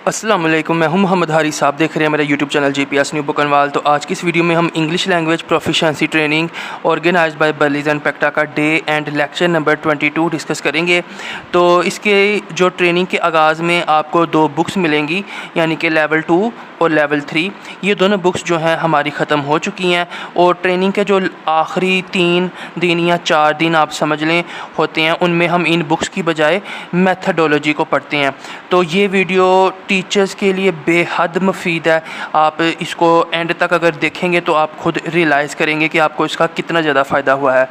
अस्सलाम वालेकुम, मैं हूं मोहम्मद हारिस। आप देख रहे हैं मेरा YouTube channel GPS new Buknawal. तो आज की इस वीडियो में हम English language proficiency training organised by Berlitz and पेक्टा का day and lecture number 22 discuss करेंगे। तो इसके जो ट्रेनिंग के आगाज़ में आपको 2 बुक्स मिलेंगी, यानी कि लेवल 2 और लेवल 3। ये दोनों बुक्स जो हैं हमारी ख़त्म हो चुकी हैं और ट्रेनिंग के जो आखिरी 3 दिन या 4 दिन आप समझ लें होते हैं, उनमें हम इन बुक्स की बजाय मेथडोलॉजी को पढ़ते हैं। तो ये वीडियो टीचर्स के लिए बेहद मुफीद है। आप इसको एंड तक अगर देखेंगे तो आप खुद रियलाइज़ करेंगे कि आपको इसका कितना ज़्यादा फ़ायदा हुआ है।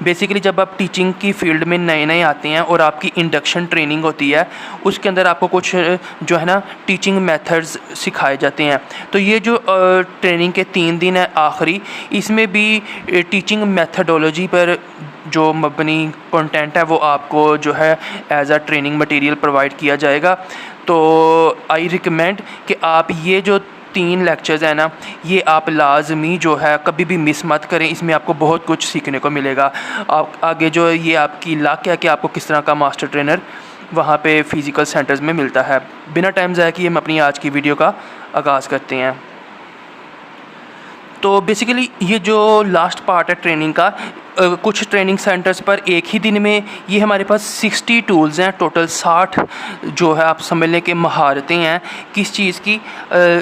बेसिकली जब आप टीचिंग की फ़ील्ड में नए नए आते हैं और आपकी इंडक्शन ट्रेनिंग होती है, उसके अंदर आपको कुछ जो है ना टीचिंग मेथड्स सिखाए जाते हैं। तो ये जो ट्रेनिंग के 3 दिन है आखिरी, इसमें भी टीचिंग मेथडोलॉजी पर जो मबनी कंटेंट है वो आपको जो है as a training material provide किया जाएगा। तो आई रिकमेंड कि आप ये जो 3 लेक्चर्स हैं ना, ये आप लाजमी जो है कभी भी मिस मत करें। इसमें आपको बहुत कुछ सीखने को मिलेगा। आप आगे जो ये आपकी लाक है कि आपको किस तरह का मास्टर ट्रेनर वहाँ पे फ़िज़िकल सेंटर्स में मिलता है। बिना टाइम ज़ाया किए हम अपनी आज की वीडियो का आगाज़ करते हैं। तो बेसिकली ये जो लास्ट पार्ट है ट्रेनिंग का, कुछ ट्रेनिंग सेंटर्स पर एक ही दिन में ये हमारे पास 60 टूल्स हैं, टोटल 60 जो है आप समझ लें कि महारतें हैं। किस चीज़ की?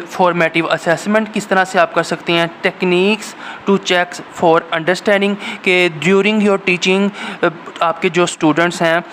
फॉर्मेटिव असेसमेंट किस तरह से आप कर सकते हैं, techniques to checks for understanding के ड्यूरिंग योर टीचिंग आपके जो स्टूडेंट्स हैं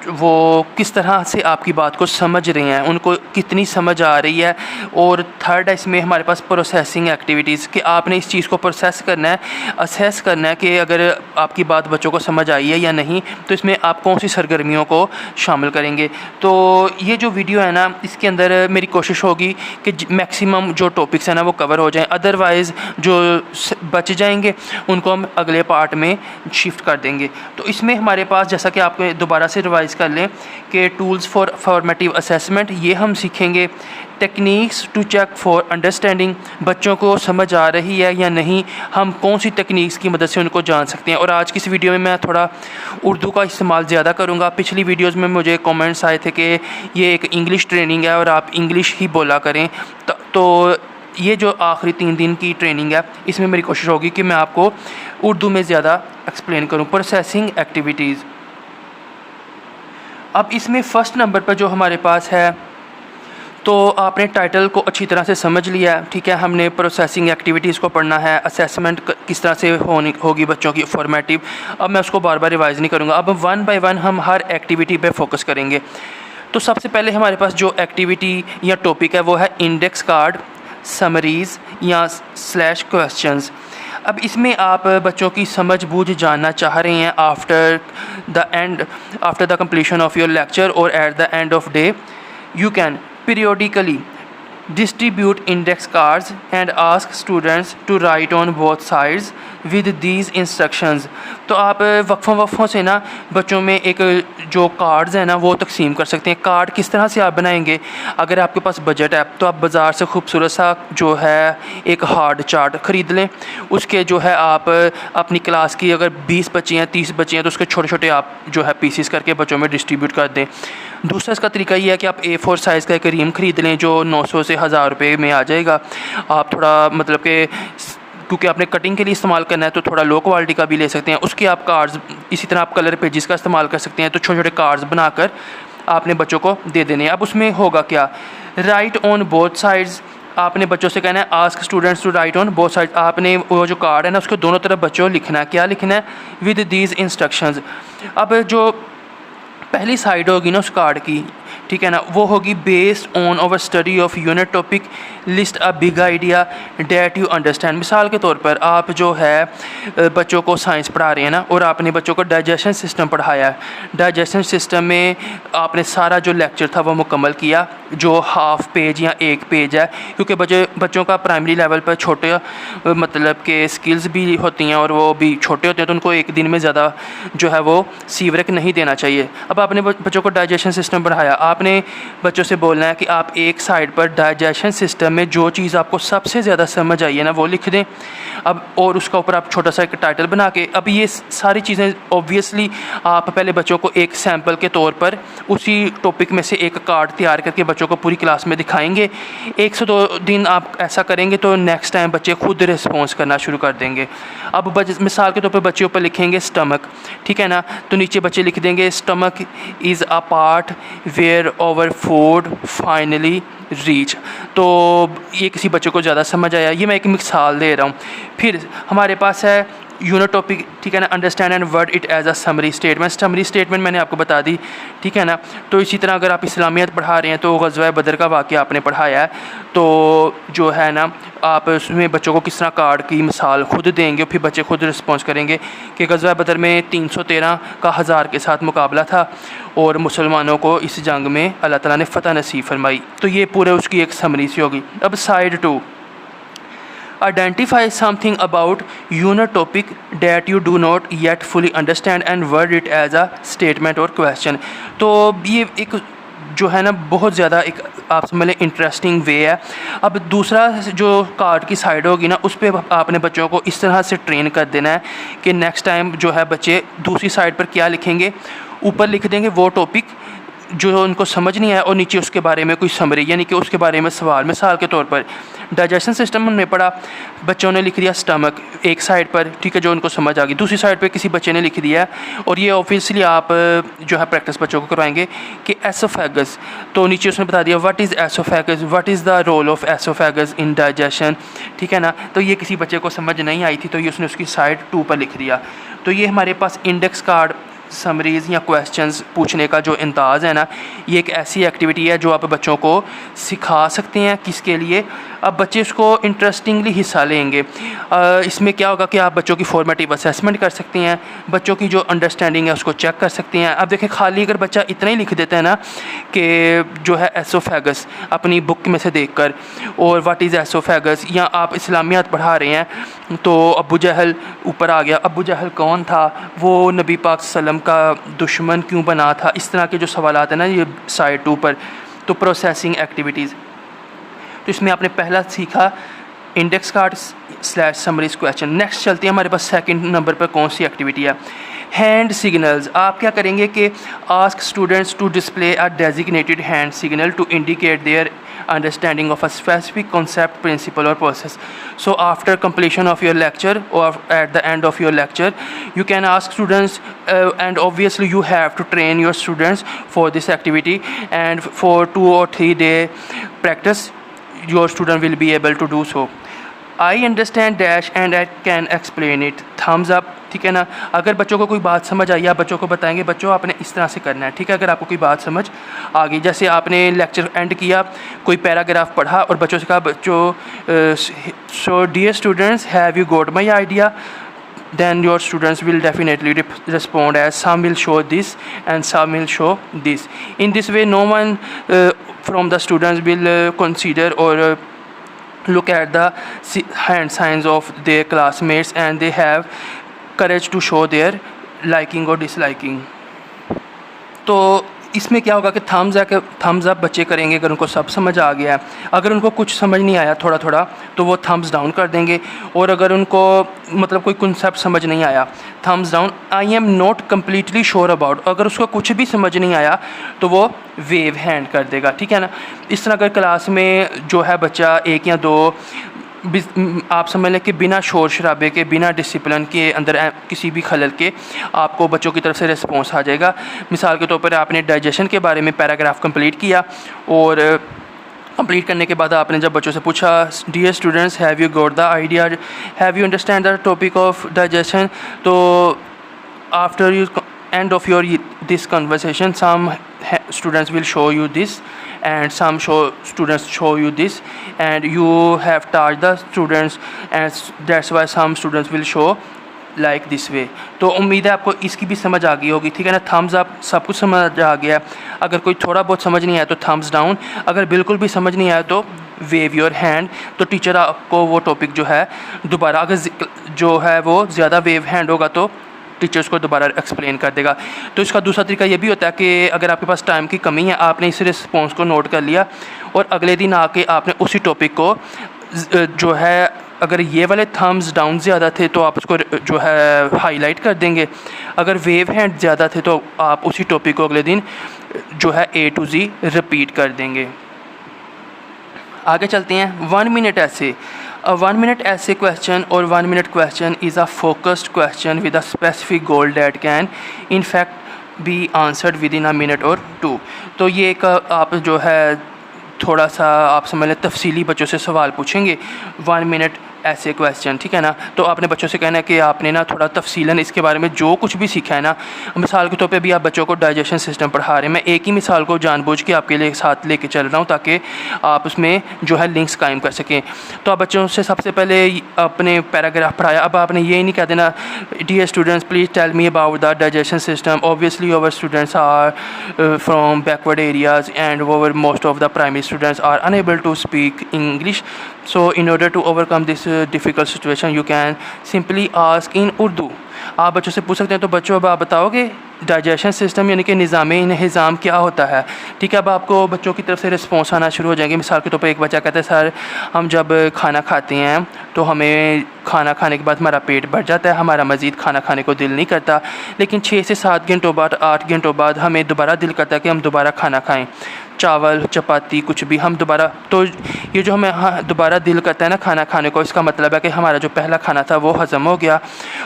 वो किस तरह से आपकी बात को समझ रहे हैं, उनको कितनी समझ आ रही है। और थर्ड है इसमें हमारे पास प्रोसेसिंग एक्टिविटीज़ कि आपने इस चीज़ को प्रोसेस करना है, असेस करना है कि अगर आपकी बात बच्चों को समझ आई है या नहीं, तो इसमें आप कौन सी सरगर्मियों को शामिल करेंगे। तो ये जो वीडियो है ना, इसके अंदर मेरी कोशिश होगी कि मैक्सिमम जो टॉपिक्स हैं ना वो कवर हो जाएँ। अदरवाइज़ जो बच जाएंगे उनको हम अगले पार्ट में शिफ्ट कर देंगे। तो इसमें हमारे पास, जैसा कि आपको दोबारा से रिवाइज कर लें कि टूल्स फॉर फॉर्मेटिव असेसमेंट, ये हम सीखेंगे। Techniques to check for understanding, बच्चों को समझ आ रही है या नहीं, हम कौन सी टेक्निक्स की मदद से उनको जान सकते हैं। और आज की इस वीडियो में मैं थोड़ा उर्दू का इस्तेमाल ज़्यादा करूँगा। पिछली वीडियोज़ में मुझे कमेंट्स आए थे कि ये एक इंग्लिश ट्रेनिंग है और आप इंग्लिश ही बोला करें। तो ये जो आखिरी 3 दिन की ट्रेनिंग है, इसमें मेरी कोशिश होगी कि मैं आपको उर्दू में ज़्यादा एक्सप्लेन करूँ। प्रोसेसिंग एक्टिविटीज़, अब इसमें फ़र्स्ट नंबर पर जो हमारे पास है, तो आपने टाइटल को अच्छी तरह से समझ लिया है, ठीक है। हमने प्रोसेसिंग एक्टिविटीज़ को पढ़ना है, असेसमेंट किस तरह से होगी बच्चों की, फॉर्मेटिव। अब मैं उसको बार बार रिवाइज़ नहीं करूँगा। अब 1 बाय 1 हम हर एक्टिविटी पे फोकस करेंगे। तो सबसे पहले हमारे पास जो एक्टिविटी या टॉपिक है वो है इंडेक्स कार्ड, समरीज़ या स्लैश क्वेश्चंस। अब इसमें आप बच्चों की समझ बूझ जानना चाह रहे हैं after the completion of your lecture or at the end of day, you can periodically distribute index cards and ask students to write on both sides with these instructions। तो आप वक्फों से ना बच्चों में एक जो कार्ड्स हैं ना वो तकसीम कर सकते हैं। कार्ड किस तरह से आप बनाएंगे? अगर आपके पास बजट है तो आप बाज़ार से खूबसूरत सा जो है एक हार्ड चार्ट ख़रीद लें। उसके जो है आप अपनी क्लास की अगर 20 बच्चे हैं, 30 बच्चे हैं, तो उसके छोटे छोटे आप जो है पीसीस करके बच्चों में डिस्ट्रीब्यूट कर दें। दूसरा इसका तरीका ये है कि आप A4 साइज़ का एक रीम ख़रीद लें जो 900 से 1000 रुपये में आ जाएगा। आप थोड़ा मतलब कि क्योंकि आपने कटिंग के लिए इस्तेमाल करना है तो थोड़ा लो क्वालिटी का भी ले सकते हैं। उसके आप कार्ड्स, इसी तरह आप कलर पेजेस का इस्तेमाल कर सकते हैं। तो छोटे छोटे कार्ड्स बनाकर आपने बच्चों को दे देने हैं। अब उसमें होगा क्या? राइट ऑन बोथ साइड्स, आपने बच्चों से कहना है ask students to write on both side. आपने वो जो कार्ड है ना उसके दोनों तरफ बच्चों लिखना है। क्या लिखना है? With these instructions. अब जो पहली साइड होगी ना उस कार्ड की, ठीक है ना, वो होगी based on our study of unit topic, list a big idea that you understand. मिसाल के तौर पर आप जो है बच्चों को साइंस पढ़ा रहे हैं ना और आपने बच्चों को डाइजेशन सिस्टम पढ़ाया है। डाइजेशन सिस्टम में आपने सारा जो लेक्चर था वो मुकम्मल किया, जो हाफ पेज या 1 पेज है, क्योंकि बच्चों का प्राइमरी लेवल पर छोटे मतलब के स्किल्स भी होती हैं और वो भी छोटे होते हैं, तो उनको एक दिन में ज़्यादा जो है वो सीवरेक नहीं देना चाहिए। अब आपने बच्चों को डाइजेशन सिस्टम पढ़ाया, आपने बच्चों से बोलना है कि आप एक साइड पर डाइजेशन सिस्टम में जो चीज़ आपको सबसे ज़्यादा समझ आई है ना वो लिख दें। अब और उसका ऊपर आप छोटा सा एक टाइटल बना के, अब ये सारी चीज़ें ऑब्वियसली आप पहले बच्चों को एक सैम्पल के तौर पर उसी टॉपिक में से एक कार्ड तैयार करके बच्चों को पूरी क्लास में दिखाएंगे। 1 से 2 दिन आप ऐसा करेंगे तो नेक्स्ट टाइम बच्चे खुद रिस्पॉन्स करना शुरू कर देंगे। अब मिसाल के तौर पर बच्चे ऊपर लिखेंगे स्टमक, ठीक है ना, तो नीचे बच्चे लिख देंगे stomach is a part where our food finally reach. तो ये किसी बच्चे को ज़्यादा समझ आया, ये मैं एक मिसाल दे रहा हूँ। फिर हमारे पास है यूनिट टॉपिक, ठीक है ना, understand and word it as a summary statement. Summary statement मैंने आपको बता दी, ठीक है ना। तो इसी तरह अगर आप इस्लामियत पढ़ा रहे हैं तो ग़ज़वा बदर का वाक़या आपने पढ़ाया है, तो जो है ना आप उसमें बच्चों को किस तरह कार्ड की मिसाल खुद देंगे, फिर बच्चे खुद रिस्पॉन्स करेंगे कि ग़ज़वा बदर में 313 का 1000 के साथ मुकाबला था और मुसलमानों को इस जंग में अल्लाह ताला ने फ़तह नसीब फरमाई। तो ये पूरे उसकी एक समरी सी होगी। अब side 2, identify something about unit topic that you do not yet fully understand and word it as a statement or question। तो ये एक जो है ना बहुत ज़्यादा एक आप समझ लें इंटरेस्टिंग वे है। अब दूसरा जो कार्ड की साइड होगी ना उस पर आपने बच्चों को इस तरह से ट्रेन कर देना है कि नेक्स्ट टाइम जो है बच्चे दूसरी साइड पर क्या लिखेंगे, ऊपर लिख देंगे वो टॉपिक जो उनको समझ नहीं आया और नीचे उसके बारे में कोई समरी यानी कि उसके बारे में सवाल। मिसाल के तौर पर डाइजेशन सिस्टम हमने पढ़ा, बच्चों ने लिख दिया स्टमक एक साइड पर, ठीक है, जो उनको समझ आ गई। दूसरी साइड पर किसी बच्चे ने लिख दिया और ये ऑब्वियसली आप जो है प्रैक्टिस बच्चों को करवाएंगे कि एसोफेगस, तो नीचे उसने बता दिया what is esophagus, what is the role of esophagus in digestion, ठीक है ना। तो ये किसी बच्चे को समझ नहीं आई थी तो ये उसने उसकी साइड 2 पर लिख दिया। तो ये हमारे पास इंडेक्स कार्ड समरीज़ या क्वेश्चंस पूछने का जो अंदाज़ है ना, ये एक ऐसी एक्टिविटी है जो आप बच्चों को सिखा सकते हैं। किसके लिए? अब बच्चे इसको इंटरेस्टिंगली हिस्सा लेंगे। इसमें क्या होगा कि आप बच्चों की फॉर्मेटिव असेसमेंट कर सकते हैं, बच्चों की जो अंडरस्टैंडिंग है उसको चेक कर सकते हैं। अब देखें खाली अगर बच्चा इतना ही लिख देता है ना कि जो है एसोफेगस अपनी बुक में से देखकर और व्हाट इज़ एसोफेगस, या आप इस्लामियात पढ़ा रहे हैं तो अबू जहल ऊपर आ गया, अबू जहल कौन था, वो नबी पाक सल्लम का दुश्मन क्यों बना था, इस तरह के जो सवालात हैं ना ये साइड 2 पर। तो प्रोसेसिंग एक्टिविटीज़, तो इसमें आपने पहला सीखा index card / summaries question. Next चलते हैं हमारे पास सेकंड नंबर पर कौन सी एक्टिविटी है, हैंड सिग्नल्स। आप क्या करेंगे कि ask students to display a designated hand signal to indicate their understanding of a specific concept, principle or process. So after completion of your lecture or at the end of your lecture you can ask students and obviously you have to train your students for this activity, and for 2 or 3 day practice your student will be able to do so. I understand dash and I can explain it, thumbs up, ठीक है ना। अगर बच्चों को कोई बात समझ आई आप बच्चों को बताएंगे बच्चों आपने इस तरह से करना है, ठीक है। अगर आपको कोई बात समझ आ गई, जैसे आपने लेक्चर एंड किया, कोई पैराग्राफ पढ़ा और बच्चों से कहा बच्चों so dear students have you got my idea, then your students will definitely respond as some will show this and some will show this. In this way no one from the students will consider or look at the hand signs of their classmates and they have courage to show their liking or disliking. तो इसमें क्या होगा कि Thums up बच्चे करेंगे अगर उनको सब समझ आ गया है। अगर उनको कुछ समझ नहीं आया थोड़ा थोड़ा तो वो थम्स डाउन कर देंगे, और अगर उनको मतलब कोई कॉन्सेप्ट समझ नहीं आया thumbs down. I am not completely sure about, अगर उसको कुछ भी समझ नहीं आया तो वो वेव हैंड कर देगा, ठीक है ना। इस तरह अगर क्लास में जो है बच्चा 1 या 2 आप समझ लें कि बिना शोर शराबे के, बिना डिसिप्लिन के अंदर किसी भी खलल के आपको बच्चों की तरफ से रिस्पॉन्स आ जाएगा। मिसाल के तौर पर आपने डाइजेशन के बारे में पैराग्राफ कंप्लीट किया और कंप्लीट करने के बाद आपने जब बच्चों से पूछा dear students have you got the idea, have you understand the topic of digestion, तो after you end of your this conversation some students will show you this and some students show you this and you have taught the students and that's why some students will show like this way. तो उम्मीद है आपको इसकी भी समझ आ गई होगी, ठीक है ना। थम्स अप सब कुछ समझ आ गया, अगर कोई थोड़ा बहुत समझ नहीं आया तो थम्स डाउन, अगर बिल्कुल भी समझ नहीं आया तो वेव योर हैंड। तो टीचर आपको वो टॉपिक जो है दोबारा, अगर जो है वो ज़्यादा वेव हैंड होगा तो टीचर्स को दोबारा एक्सप्लेन कर देगा। तो इसका दूसरा तरीका ये भी होता है कि अगर आपके पास टाइम की कमी है, आपने इस रिस्पॉन्स को नोट कर लिया और अगले दिन आके आपने उसी टॉपिक को जो है, अगर ये वाले थम्स डाउन ज़्यादा थे तो आप उसको जो है हाईलाइट कर देंगे, अगर वेव हैंड ज़्यादा थे तो आप उसी टॉपिक को अगले दिन जो है A to Z रिपीट कर देंगे। आगे चलते हैं 1 मिनट ऐसे। A 1 minute essay question or 1 minute question is a focused question with a specific goal that can in fact be answered within a minute or two। तो ये एक आप जो है थोड़ा सा आप समझ लें तफसीली बच्चों से सवाल पूछेंगे 1 मिनट ऐसे क्वेश्चन, ठीक है ना। तो आपने बच्चों से कहना है कि आपने ना थोड़ा तफसीलन इसके बारे में जो कुछ भी सीखा है ना, मिसाल के तौर पे भी आप बच्चों को डाइजेशन सिस्टम पढ़ा रहे हैं, मैं एक ही मिसाल को जानबूझ के आपके लिए साथ लेके चल रहा हूँ ताकि आप उसमें जो है लिंक्स कायम कर सकें। तो आप बच्चों से सबसे पहले अपने पैराग्राफ पढ़ाया, अब आपने ये नहीं कह देना dear students please tell me about the digestion system, obviously our students are from backward areas and over most of the primary students are unable to speak English, so in order to overcome this difficult situation you can simply ask in Urdu। आप बच्चों से पूछ सकते हैं। तो बच्चों अब आप बताओगे डाइजेशन सिस्टम यानी कि निज़ाम क्या होता है, ठीक है। अब आपको बच्चों की तरफ से रिस्पॉन्स आना शुरू हो जाएंगे। मिसाल के तौर पर एक बच्चा कहता है सर हम जब खाना खाते हैं तो हमें खाना खाने के बाद हमारा पेट भर जाता है, हमारा मज़ीद खाना खाने को दिल नहीं करता, लेकिन 6 से 7 घंटों बाद 8 घंटों बाद हमें दोबारा दिल करता है कि हम दोबारा खाना खाएँ, चावल चपाती कुछ भी हम दोबारा। तो ये जो हमें दोबारा दिल करता है ना खाना खाने को, इसका मतलब है कि हमारा जो पहला खाना था वो हज़म हो गया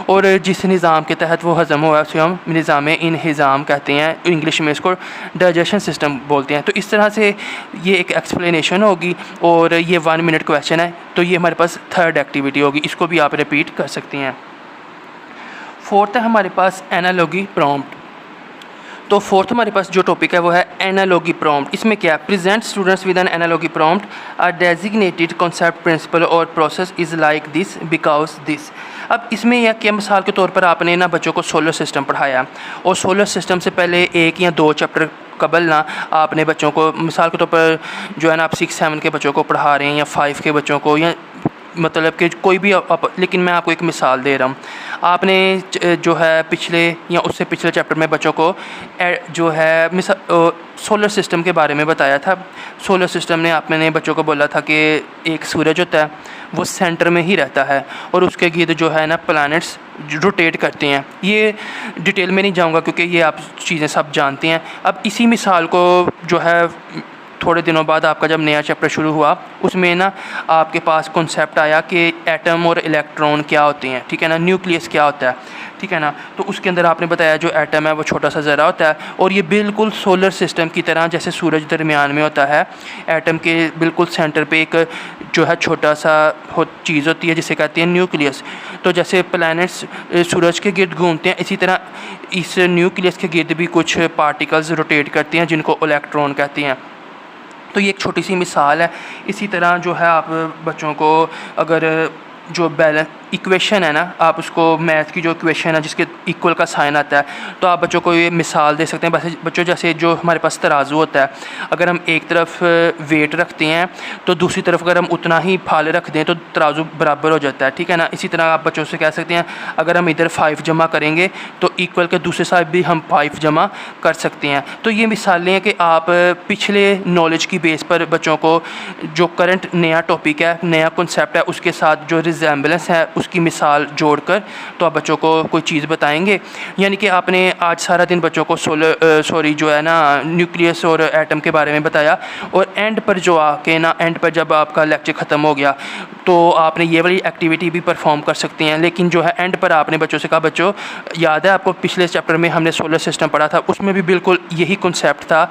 और जिस निज़ाम के तहत वो हज़म हुआ उसे हम निज़ाम इंहिज़ाम कहते हैं, इंग्लिश में इसको डाइजेशन सिस्टम बोलते हैं। तो इस तरह से ये एक एक्सप्लेनेशन होगी और ये 1 मिनट क्वेश्चन है। तो ये हमारे पास थर्ड एक्टिविटी होगी, इसको भी आप रिपीट कर सकती हैं। फोर्थ है हमारे पास एनालॉजी प्रॉम्प्ट। तो फोर्थ हमारे पास जो टॉपिक है वो है एनालॉजी प्रॉम्प्ट। इसमें क्या है, present students with an analogy prompt a designated concept principle और process is like this because this. अब इसमें यह कि मिसाल के तौर पर आपने ना बच्चों को सोलर सिस्टम पढ़ाया और सोलर सिस्टम से पहले 1 या 2 चैप्टर कबल ना आपने बच्चों को मिसाल के तौर पर जो है ना आप 6-7 के बच्चों को पढ़ा रहे हैं या 5 के बच्चों को, या मतलब कि कोई भी लेकिन मैं आपको एक मिसाल दे रहा हूँ। आपने जो है पिछले या उससे पिछले चैप्टर में बच्चों को जो है सोलर सिस्टम के बारे में बताया था। सोलर सिस्टम ने आपने बच्चों को बोला था कि एक सूरज होता है वो सेंटर में ही रहता है और उसके गिर्द जो है ना प्लैनेट्स रोटेट करते हैं। ये डिटेल में नहीं जाऊँगा क्योंकि ये आप चीज़ें सब जानते हैं। अब इसी मिसाल को जो है थोड़े दिनों बाद आपका जब नया चैप्टर शुरू हुआ उसमें ना आपके पास कॉन्सेप्ट आया कि एटम और इलेक्ट्रॉन क्या होते हैं, ठीक है ना, न्यूक्लियस क्या होता है, ठीक है ना। तो उसके अंदर आपने बताया जो एटम है वो छोटा सा ज़रा होता है और ये बिल्कुल सोलर सिस्टम की तरह जैसे सूरज दरमियान में होता है, एटम के बिल्कुल सेंटर पे एक जो है छोटा सा चीज़ होती है जिसे कहते हैं न्यूक्लियस। तो जैसे प्लैनेट्स सूरज के गिर्द घूमते हैं, इसी तरह इस न्यूक्लियस के गिर्द भी कुछ पार्टिकल्स रोटेट करते हैं जिनको इलेक्ट्रॉन कहते हैं। तो ये एक छोटी सी मिसाल है। इसी तरह जो है आप बच्चों को अगर जो बैलेंस इक्वेशन है ना, आप उसको मैथ की जो इक्वेशन है जिसके इक्वल का साइन आता है, तो आप बच्चों को ये मिसाल दे सकते हैं। वैसे बच्चों जैसे जो हमारे पास तराजू होता है, अगर हम एक तरफ वेट रखते हैं तो दूसरी तरफ अगर हम उतना ही फाले रख दें तो तराजू बराबर हो जाता है, ठीक है ना। इसी तरह आप बच्चों से कह सकते हैं अगर हम इधर 5 जमा करेंगे तो इक्वल के दूसरे साइड भी हम 5 जमा कर सकते हैं। तो ये मिसालें हैं कि आप पिछले नॉलेज की बेस पर बच्चों को जो करंट नया टॉपिक है, नया कॉन्सेप्ट है, उसके साथ जो रिजेम्बलेंस है उसकी मिसाल जोड़कर तो आप बच्चों को कोई चीज़ बताएंगे। यानी कि आपने आज सारा दिन बच्चों को जो है ना न्यूक्लियस और एटम के बारे में बताया और एंड पर जो आके ना एंड पर जब आपका लेक्चर ख़त्म हो गया तो आपने ये वाली एक्टिविटी भी परफॉर्म कर सकते हैं। लेकिन जो है एंड पर आपने बच्चों से कहा बच्चों याद है आपको पिछले चैप्टर में हमने सोलर सिस्टम पढ़ा था, उसमें भी बिल्कुल यही कॉन्सेप्ट था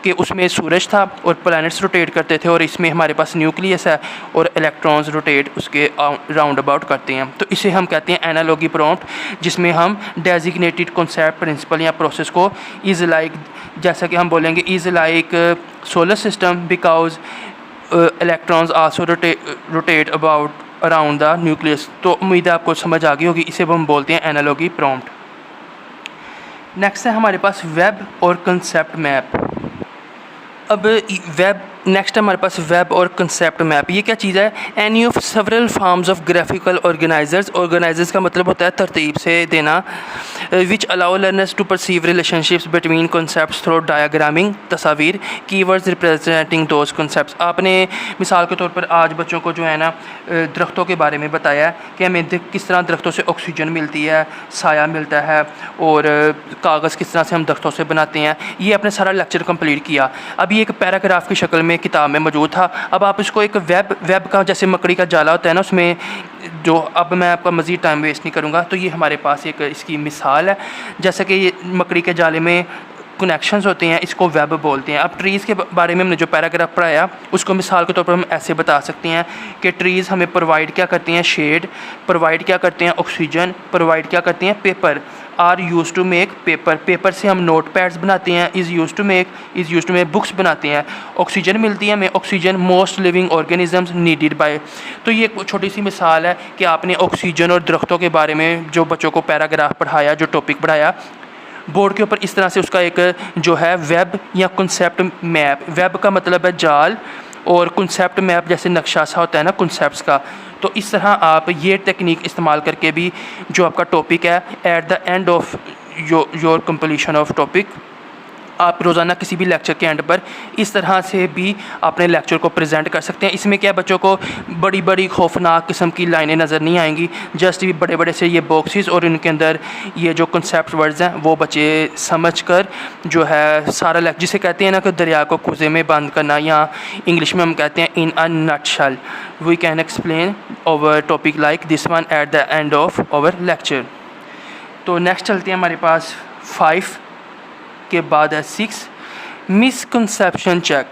कि उसमें सूरज था और प्लैनेट्स रोटेट करते थे और इसमें हमारे पास न्यूक्लियस है और इलेक्ट्रॉन्स रोटेट उसके राउंड अबाउट करते हैं। तो इसे हम कहते हैं एनालॉजी प्रॉम्प्ट, जिसमें हम डेजिग्नेटेड कॉन्सेप्ट प्रिंसिपल या प्रोसेस को इज़ लाइक, जैसा कि हम बोलेंगे is like solar system because electrons also rotate about around the nucleus. तो उम्मीद है आपको समझ आ गई होगी, इसे हम बोलते हैं एनालॉजी प्रॉम्प्ट। नेक्स्ट है हमारे पास वेब और कंसेप्ट मैप। अब वेब नेक्स्ट हमारे पास वेब और कंसेप्ट मैप। ये क्या चीज़ है? Any of several forms of graphical organizers का मतलब होता है तरतीब से देना, which allow learners to perceive relationships between concepts through diagramming, तस्वीर, कीवर्ड्स रिप्रेजेंटिंग दोज कॉन्सेप्ट्स। आपने मिसाल के तौर पर आज बच्चों को जो है ना दरख्तों के बारे में बताया है कि हमें किस तरह दरख्तों से ऑक्सीजन मिलती है, साया मिलता है, और कागज़ किस तरह से हम दरख्तों से बनाते हैं। ये आपने सारा लेक्चर कंप्लीट किया। अभी एक पैराग्राफ की शक्ल में किताब में मौजूद था। अब आप इसको एक वेब का, जैसे मकड़ी का जाला होता है ना, उसमें जो, अब मैं आपका मज़ीद टाइम वेस्ट नहीं करूँगा। तो ये हमारे पास एक इसकी मिसाल है। जैसे कि ये मकड़ी के जाले में कनेक्शंस होते हैं, इसको वेब बोलते हैं। अब ट्रीज़ के बारे में हमने जो पैराग्राफ पढ़ाया उसको मिसाल के तौर पर हम ऐसे बता सकते हैं कि ट्रीज़ हमें प्रोवाइड क्या करती हैं? शेड प्रोवाइड क्या करते हैं? ऑक्सीजन प्रोवाइड क्या करती हैं? Paper are use to make paper से हम नोट पैड्स बनाते हैं। Is use to make books बनाते हैं। ऑक्सीजन मिलती है हमें, oxygen most living organisms needed by. तो ये एक छोटी सी मिसाल है कि आपने ऑक्सीजन और दरख्तों के बारे में जो बच्चों को पैराग्राफ पढ़ाया, जो टॉपिक पढ़ाया बोर्ड के ऊपर, इस तरह से उसका एक जो है वेब या कॉन्सेप्ट मैप। वेब का मतलब है जाल, और कॉन्सेप्ट मैप जैसे नक्शा सा होता है ना कॉन्सेप्ट्स का। तो इस तरह आप ये टेक्निक इस्तेमाल करके भी जो आपका टॉपिक है, eight the end of your completion of topic, आप रोज़ाना किसी भी लेक्चर के एंड पर इस तरह से भी अपने लेक्चर को प्रेजेंट कर सकते हैं। इसमें क्या, बच्चों को बड़ी बड़ी खौफनाक किस्म की लाइनें नज़र नहीं आएंगी, जस्ट भी बड़े बड़े से ये बॉक्सेस और इनके अंदर ये जो कंसेप्ट वर्ड्स हैं वो बच्चे समझ कर जो है सारा लेक्चर, जिसे कहते हैं ना कि दरिया को कुएं में बंद करना, या इंग्लिश में हम कहते हैं in a nutshell, we can explain our topic like this one at the end of our lecture. तो नेक्स्ट चलते हैं हमारे पास 5 के बाद है 6, मिसकंसेप्शन चेक।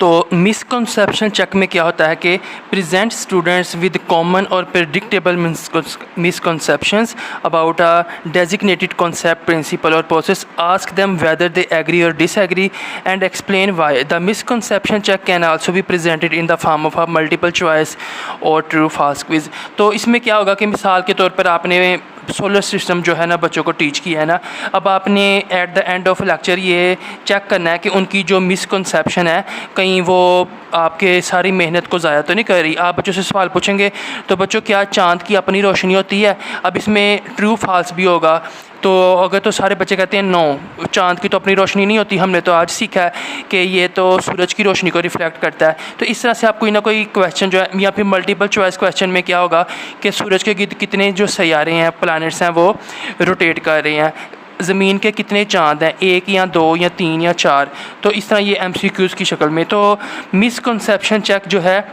तो मिसकंसेप्शन चेक में क्या होता है कि प्रेजेंट स्टूडेंट्स विद कॉमन और predictable misconceptions about a designated concept, principle और process, ask them whether they agree और disagree and explain why. The misconception check can also be presented in the form of a multiple choice और true false quiz. तो इसमें क्या होगा कि मिसाल के तौर पर आपने सोलर सिस्टम जो है ना बच्चों को टीच किया है ना, अब आपने eight the end of lecture ये चेक करना है कि उनकी जो मिसकंसेप्शन है कहीं वो आपके सारी मेहनत को ज़ाया तो नहीं कर रही। आप बच्चों से सवाल पूछेंगे तो बच्चों क्या चाँद की अपनी रोशनी होती है? अब इसमें ट्रू फॉल्स भी होगा। तो अगर तो सारे बच्चे कहते हैं नो, चाँद की तो अपनी रोशनी नहीं होती, हमने तो आज सीखा है कि ये तो सूरज की रोशनी को रिफ्लेक्ट करता है। तो इस तरह से आप कोई ना कोई क्वेश्चन जो है, या फिर मल्टीपल चॉइस क्वेश्चन में क्या होगा कि सूरज के गिर्द कितने जो सैयारे हैं, प्लैनेट्स हैं, वो रोटेट कर रहे हैं, ज़मीन के कितने चाँद हैं, 1 या 2 या 3 या 4। तो इस तरह ये MCQs की शक्ल में। तो मिसकंसेप्शन चेक जो है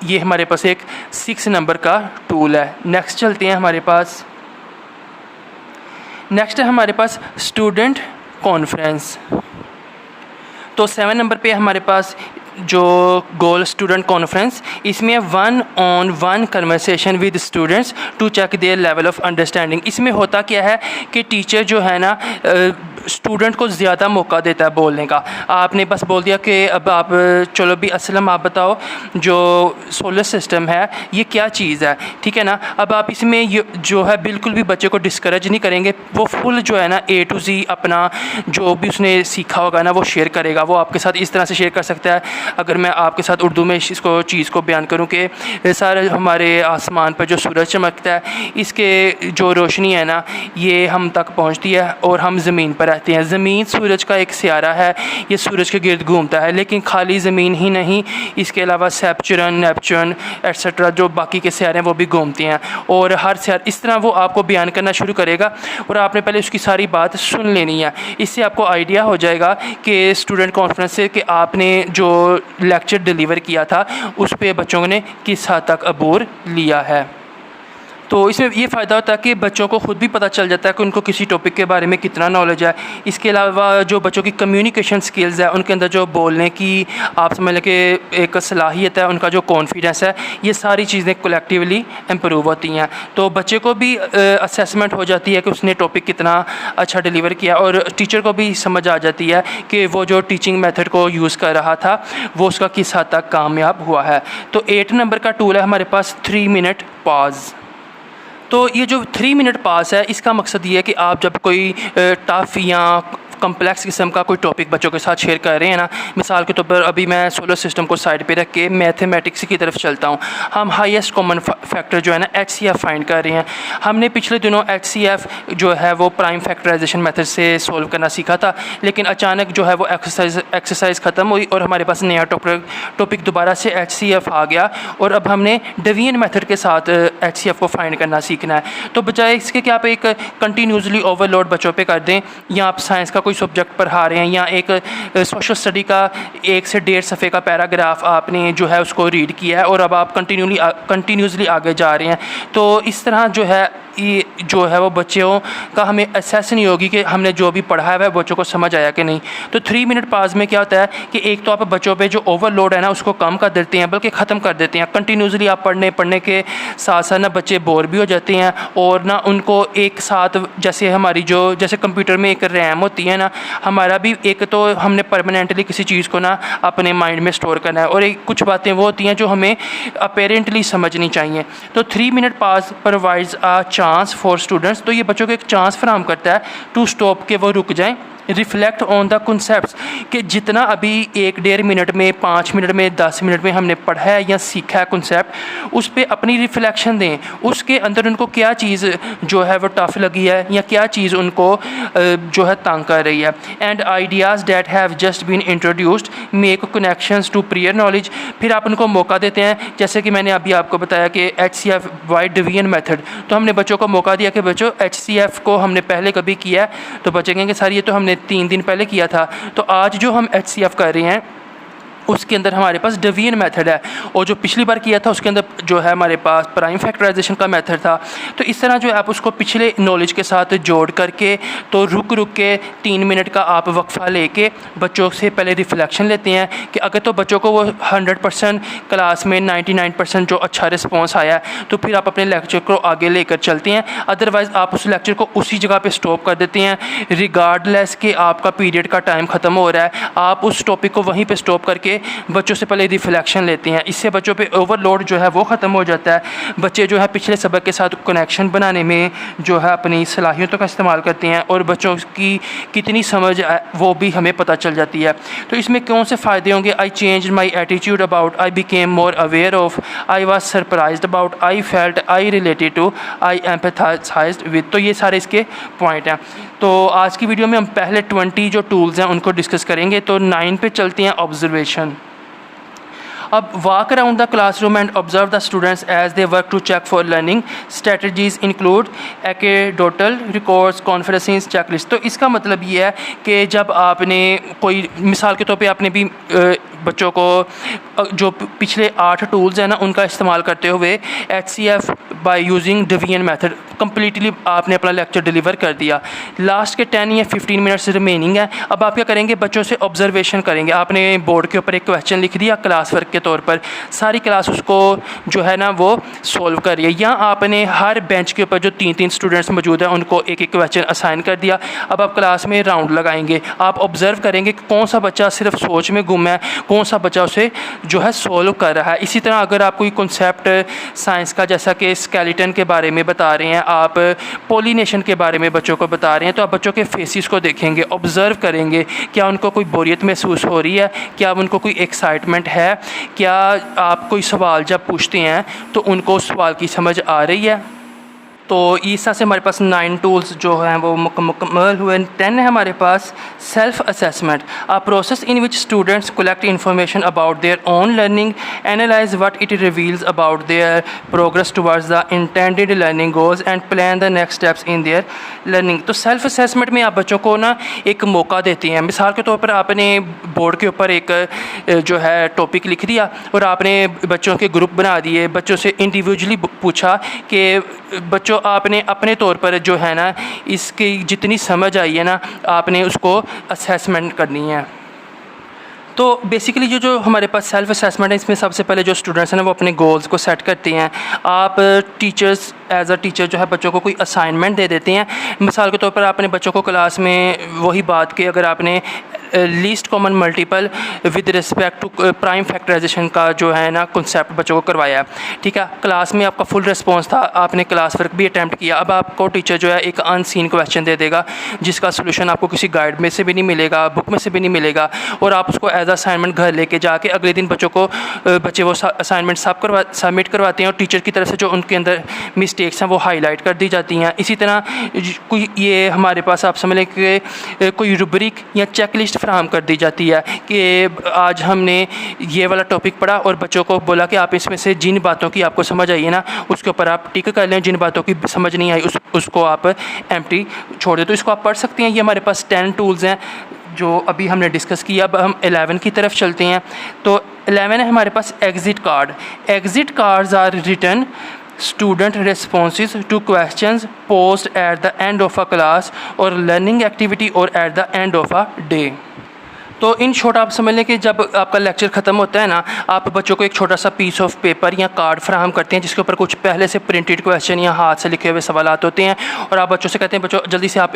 ये हमारे पास एक 6 नंबर का टूल है। नेक्स्ट चलते हैं हमारे पास, नेक्स्ट है हमारे पास स्टूडेंट कॉन्फ्रेंस। तो 7 नंबर पे हमारे पास जो गोल स्टूडेंट कॉन्फ्रेंस, इसमें 1-on-1 conversation with students to check their level of understanding. इसमें होता क्या है कि टीचर जो है ना स्टूडेंट को ज़्यादा मौका देता है बोलने का। आपने बस बोल दिया कि अब आप चलो भी असलम आप बताओ जो सोलर सिस्टम है ये क्या चीज़ है, ठीक है ना। अब आप इसमें जो है बिल्कुल भी बच्चे को डिस्करेज नहीं करेंगे, वो फुल जो है ना A to Z अपना जो भी उसने सीखा होगा ना वो शेयर करेगा। वो आपके साथ इस तरह से शेयर कर सकता है, अगर मैं आपके साथ उर्दू में इसको चीज़ को बयान करूँ कि सारे हमारे आसमान पर जो सूरज चमकता है इसके जो रोशनी है ना ये हम तक पहुँचती है और हम ज़मीन पर रहते हैं। ज़मीन सूरज का एक सियारा है, ये सूरज के गिर्द घूमता है, लेकिन खाली ज़मीन ही नहीं, इसके अलावा सेप्चुरन, नेपच्यून एट्सट्रा जो बाकी के सियारे हैं वो भी घूमते हैं। और हर सियारा इस तरह वो आपको बयान करना शुरू करेगा और आपने पहले उसकी सारी बात सुन लेनी है। इससे आपको आइडिया हो जाएगा कि स्टूडेंट कॉन्फ्रेंस से कि आपने जो लेक्चर डिलीवर किया था उस पे बच्चों ने किस हद तक अबूर लिया है। तो इसमें ये फ़ायदा होता है कि बच्चों को ख़ुद भी पता चल जाता है कि उनको किसी टॉपिक के बारे में कितना नॉलेज है। इसके अलावा जो बच्चों की कम्युनिकेशन स्किल्स है, उनके अंदर जो बोलने की आप समझ लें कि एक सलाहियत है, उनका जो कॉन्फिडेंस है, ये सारी चीज़ें कलेक्टिवली इम्प्रूव होती हैं। तो बच्चे को भी असेसमेंट हो जाती है कि उसने टॉपिक कितना अच्छा डिलीवर किया और टीचर को भी समझ आ जाती है कि वो जो टीचिंग मेथड को यूज़ कर रहा था वो उसका किस हद तक कामयाब हुआ है। तो 8 नंबर का टूल है हमारे पास 3 मिनट पॉज। तो ये जो 3 मिनट पास है इसका मकसद ये है कि आप जब कोई टफ़ या कम्प्लेक्स किस्म का कोई टॉपिक बच्चों के साथ शेयर कर रहे हैं ना, मिसाल के तौर पर अभी मैं सोलर सिस्टम को साइड पे रख के मैथमेटिक्स की तरफ चलता हूँ। हम हाईएस्ट कॉमन फैक्टर जो है ना HCF फाइंड कर रहे हैं। हमने पिछले दिनों HCF जो है वो प्राइम फैक्टराइजेशन मेथड से सोल्व करना सीखा था, लेकिन अचानक जो है वो एक्सरसाइज ख़त्म हुई और हमारे पास नया टॉपिक दोबारा से HCF आ गया और अब हमने डिवीजन मेथड के साथ HCF को फाइंड करना सीखना है। तो बजाय इसके कि आप एक कंटिन्यूसली ओवरलोड बच्चों पे कर दें, या आप साइंस का कोई सब्जेक्ट पढ़ा रहे हैं या एक सोशल स्टडी का 1 से 1.5 सफ़े का पैराग्राफ आपने जो है उसको रीड किया है और अब आप कंटिन्यूसली आगे जा रहे हैं, तो इस तरह जो है ये जो है वो बच्चों का हमें असेस नहीं होगी कि हमने जो भी पढ़ा है वह बच्चों को समझ आया कि नहीं। तो 3 मिनट पास में क्या होता है कि एक तो आप बच्चों पे जो ओवरलोड है ना उसको कम कर देते हैं, बल्कि ख़त्म कर देते हैं। कंटिन्यूसली आप पढ़ने के साथ साथ ना बच्चे बोर भी हो जाते हैं और ना उनको एक साथ जैसे कंप्यूटर में एक रैम होती है ना, हमारा भी एक तो हमने परमानेंटली किसी चीज़ को ना अपने माइंड में स्टोर करना है और एक कुछ बातें वो होती हैं जो हमें अपेरेंटली समझनी चाहिए। तो 3 minute pause provides a chance for students, तो ये बच्चों को एक चांस फराहम करता है टू स्टॉप के वो रुक जाएं, रिफ्लेक्ट ऑन द कॉन्सेप्ट्स, कि जितना अभी 1-1.5 मिनट में, 5 मिनट में, 10 मिनट में हमने पढ़ा है या सीखा है कॉन्सेप्ट, उस पर अपनी रिफ्लेक्शन दें। उसके अंदर उनको क्या चीज़ जो है वो टफ़ लगी है या क्या चीज़ उनको जो है तंग कर रही है। And ideas that have just been introduced make connections to prior knowledge, फिर आप उनको मौका देते हैं, जैसे कि मैंने अभी आपको बताया कि HCF वाइड डिवीजन मेथड, तो हमने बच्चों को मौका दिया कि बच्चों HCF को हमने पहले कभी किया है, तो बच्चे कहेंगे सर ये तो हमने 3 दिन पहले किया था। तो आज जो हम HCF कर रहे हैं उसके अंदर हमारे पास डिवीजन मेथड है, और जो पिछली बार किया था उसके अंदर जो है हमारे पास प्राइम फैक्टराइजेशन का मेथड था। तो इस तरह जो है आप उसको पिछले नॉलेज के साथ जोड़ करके तो रुक के 3 मिनट का आप वक्फा लेके बच्चों से पहले रिफ्लेक्शन लेते हैं कि अगर तो बच्चों को वो 100% क्लास में 99% जो अच्छा रिस्पॉन्स आया है तो फिर आप अपने लेक्चर को आगे लेकर चलते हैं, अदरवाइज़ आप उस लेक्चर को उसी जगह पर स्टॉप कर देते हैं रिगार्डलेस कि आपका पीरियड का टाइम ख़त्म हो रहा है। आप उस टॉपिक को वहीं पर स्टॉप करके बच्चों से पहले रिफ्लेक्शन लेते हैं। इससे बच्चों पे ओवरलोड जो है वो ख़त्म हो जाता है। बच्चे जो है पिछले सबक के साथ कनेक्शन बनाने में जो है अपनी सलाहियतों का इस्तेमाल करते हैं और बच्चों की कितनी समझ वो भी हमें पता चल जाती है। तो इसमें कौन से फ़ायदे होंगे? I change my attitude about, I became more aware of, I was surprised about, I felt, I related to, I empathised with. तो ये सारे इसके पॉइंट हैं। तो आज की वीडियो में हम पहले 20 जो टूल्स हैं उनको डिस्कस करेंगे। तो 9 पे चलते हैं, ऑब्जर्वेशन। अब walk around the classroom and observe the students as they work to check for learning. Strategies include anecdotal records, conferences, checklist। तो इसका मतलब ये है कि जब आपने कोई मिसाल के तौर पे आपने भी बच्चों को जो पिछले 8 टूल्स हैं ना उनका इस्तेमाल करते हुए HCF by using division method completely आपने अपना लेक्चर डिलीवर कर दिया। लास्ट के 10 या 15 मिनट्स रिमेनिंग है। अब आप क्या करेंगे? बच्चों से ऑब्जर्वेशन करेंगे। आपने बोर्ड के ऊपर एक क्वेश्चन लिख दिया क्लास वर्क के तौर पर, सारी क्लास उसको जो है ना वो सॉल्व कर रही है, या आपने हर बेंच के ऊपर जो 3-3 स्टूडेंट्स मौजूद हैं उनको एक एक क्वेश्चन असाइन कर दिया। अब आप क्लास में राउंड लगाएंगे, आप ऑब्जर्व करेंगे कि कौन सा बच्चा सिर्फ सोच में गुम है, कौन सा बच्चा उसे जो है सॉल्व कर रहा है। इसी तरह अगर आप कोई कॉन्सेप्ट साइंस का जैसा कि स्केलेटन के बारे में बता रहे हैं, आप पोलिनेशन के बारे में बच्चों को बता रहे हैं, तो आप बच्चों के फेसेस को देखेंगे, ऑब्जर्व करेंगे क्या उनको कोई बोरियत महसूस हो रही है, क्या उनको कोई एक्साइटमेंट है, क्या आप कोई सवाल जब पूछते हैं तो उनको उस सवाल की समझ आ रही है। तो इस तरह से हमारे पास 9 टूल्स जो हैं वो मुकम्मल हुए। 10 है हमारे पास self assessment, a process in which students collect information about their own learning, analyse what it reveals about their progress towards the intended learning goals and plan the next steps in their learning. तो self assessment में आप बच्चों को ना एक मौका देते हैं। मिसाल के तौर पर आपने बोर्ड के ऊपर एक जो है टॉपिक लिख दिया और आपने बच्चों के ग्रुप बना दिए, बच्चों से इंडिविजुअली पूछा कि बच्चों आपने अपने तौर पर जो है ना इसकी जितनी समझ आई है ना आपने उसको असेसमेंट करनी है। तो बेसिकली जो हमारे पास सेल्फ असेसमेंट है इसमें सबसे पहले जो स्टूडेंट्स हैं ना वो अपने गोल्स को सेट करते हैं। आप टीचर्स एज अ टीचर जो है बच्चों को कोई असाइनमेंट दे देते हैं। मिसाल के तौर पर आपने बच्चों को क्लास में वही बात की, अगर आपने least common multiple with respect to prime factorization का जो है ना कॉन्सेप्ट बच्चों को करवाया। ठीक है, क्लास में आपका फुल रिस्पॉन्स था, आपने क्लास वर्क भी अटैम्प्ट किया। अब आपको टीचर जो है एक अनसीन क्वेश्चन दे देगा जिसका सोल्यूशन आपको किसी गाइड में से भी नहीं मिलेगा, बुक में से भी नहीं मिलेगा, और आप उसको एज असाइनमेंट घर लेके जाके अगले दिन बच्चे वो असाइनमेंट सबमिट करवाते हैं और टीचर की तरफ से जो उनके अंदर मिस्टेक्स हैं वो हाईलाइट कर दी जाती हैं। इसी तरह कोई ये हमारे पास आप समझ लें कि कोई रूब्रिक या चेकलिस्ट फराहम कर दी जाती है कि आज हमने ये वाला टॉपिक पढ़ा और बच्चों को बोला कि आप इसमें से जिन बातों की आपको समझ आई है ना उसके ऊपर आप टिक कर लें, जिन बातों की समझ नहीं आई उसको आप एम्प्टी छोड़ दें। तो इसको आप पढ़ सकते हैं। ये हमारे पास 10 टूल्स हैं जो अभी हमने डिस्कस किया। अब हम 11 की तरफ चलते हैं। तो 11 है हमारे पास exit card. Exit cards are written student responses to questions posed at the end of a class or learning activity or at the end of a day। तो इन शॉर्ट आप समझ लें कि जब आपका लेक्चर ख़त्म होता है ना, आप बच्चों को एक छोटा सा पीस ऑफ पेपर या कार्ड फराहम करते हैं जिसके ऊपर कुछ पहले से प्रिंटेड क्वेश्चन या हाथ से लिखे हुए सवालात होते हैं, और आप बच्चों से कहते हैं बच्चों जल्दी से आप